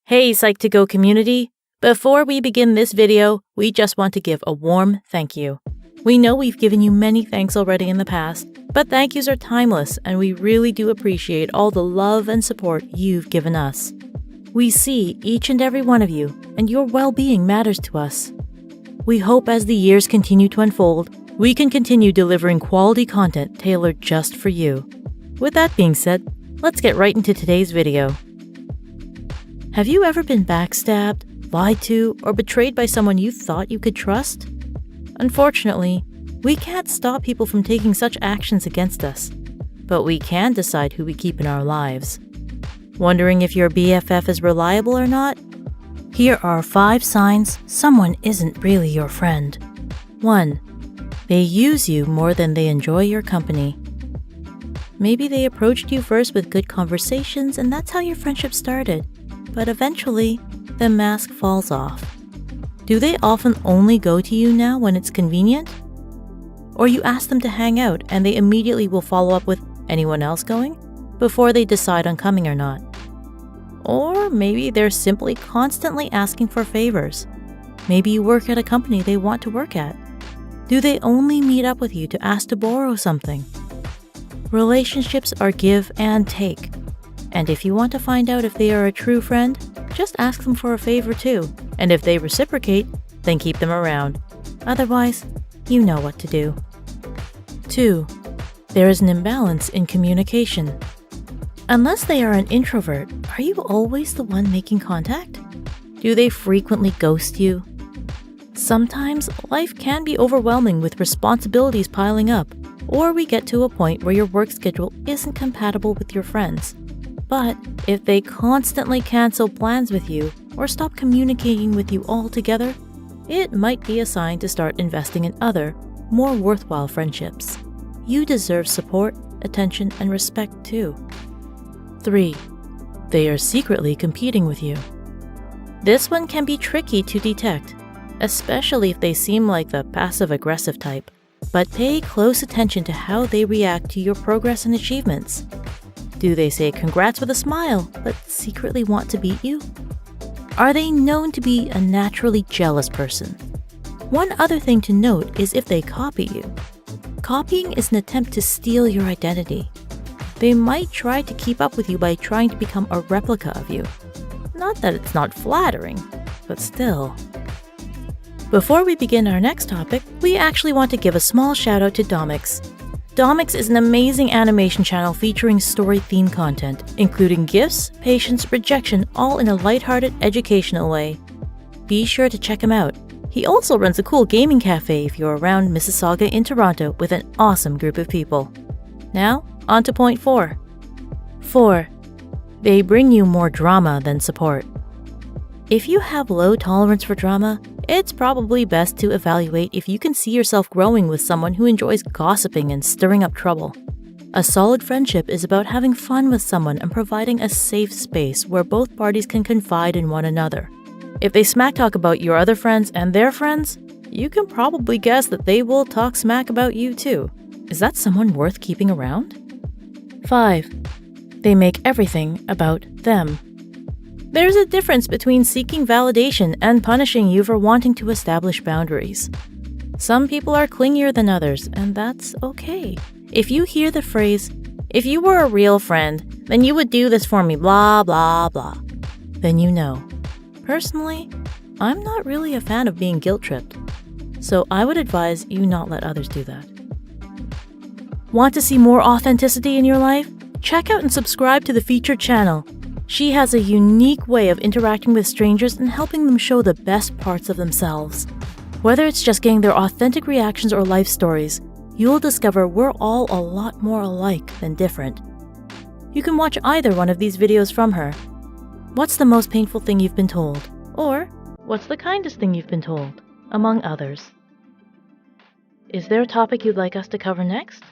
Hey Psych2Go community! Before we begin this video, we just want to give a warm thank you. We know we've given you many thanks already in the past, but thank yous are timeless and we really do appreciate all the love and support you've given us. We see each and every one of you, and your well-being matters to us. We hope as the years continue to unfold, we can continue delivering quality content tailored just for you. With that being said, let's get right into today's video. Have you ever been backstabbed, lied to, or betrayed by someone you thought you could trust? Unfortunately, we can't stop people from taking such actions against us, but we can decide who we keep in our lives. Wondering if your BFF is reliable or not? Here are 5 signs someone isn't really your friend. 1. They use you more than they enjoy your company. Maybe they approached you first with good conversations and that's how your friendship started. But eventually, the mask falls off. Do they often only go to you now when it's convenient? Or you ask them to hang out and they immediately will follow up with anyone else going before they decide on coming or not. Or maybe they're simply constantly asking for favors. Maybe you work at a company they want to work at. Do they only meet up with you to ask to borrow something? Relationships are give and take. And if you want to find out if they are a true friend, just ask them for a favor too. And if they reciprocate, then keep them around. Otherwise, you know what to do. 2. There is an imbalance in communication. Unless they are an introvert, are you always the one making contact? Do they frequently ghost you? Sometimes life can be overwhelming with responsibilities piling up, or we get to a point where your work schedule isn't compatible with your friends. But if they constantly cancel plans with you or stop communicating with you altogether, it might be a sign to start investing in other, more worthwhile friendships. You deserve support, attention, and respect too. 3. They are secretly competing with you. This one can be tricky to detect, especially if they seem like the passive-aggressive type. But pay close attention to how they react to your progress and achievements. Do they say congrats with a smile, but secretly want to beat you? Are they known to be a naturally jealous person? One other thing to note is if they copy you. Copying is an attempt to steal your identity. They might try to keep up with you by trying to become a replica of you. Not that it's not flattering, but still. Before we begin our next topic, we actually want to give a small shout out to Domix. Domix is an amazing animation channel featuring story-themed content, including gifts, patience, rejection, all in a lighthearted, educational way. Be sure to check him out. He also runs a cool gaming cafe if you're around Mississauga in Toronto with an awesome group of people. Now, on to point 4. 4. They bring you more drama than support. If you have low tolerance for drama, it's probably best to evaluate if you can see yourself growing with someone who enjoys gossiping and stirring up trouble. A solid friendship is about having fun with someone and providing a safe space where both parties can confide in one another. If they smack talk about your other friends and their friends, you can probably guess that they will talk smack about you too. Is that someone worth keeping around? 5. They make everything about them. There's a difference between seeking validation and punishing you for wanting to establish boundaries. Some people are clingier than others, and that's okay. If you hear the phrase, "If you were a real friend, then you would do this for me, blah, blah, blah," then you know. Personally, I'm not really a fan of being guilt-tripped, so I would advise you not let others do that. Want to see more authenticity in your life? Check out and subscribe to the featured channel. She has a unique way of interacting with strangers and helping them show the best parts of themselves. Whether it's just getting their authentic reactions or life stories, you'll discover we're all a lot more alike than different. You can watch either one of these videos from her. What's the most painful thing you've been told? Or, what's the kindest thing you've been told? Among others. Is there a topic you'd like us to cover next?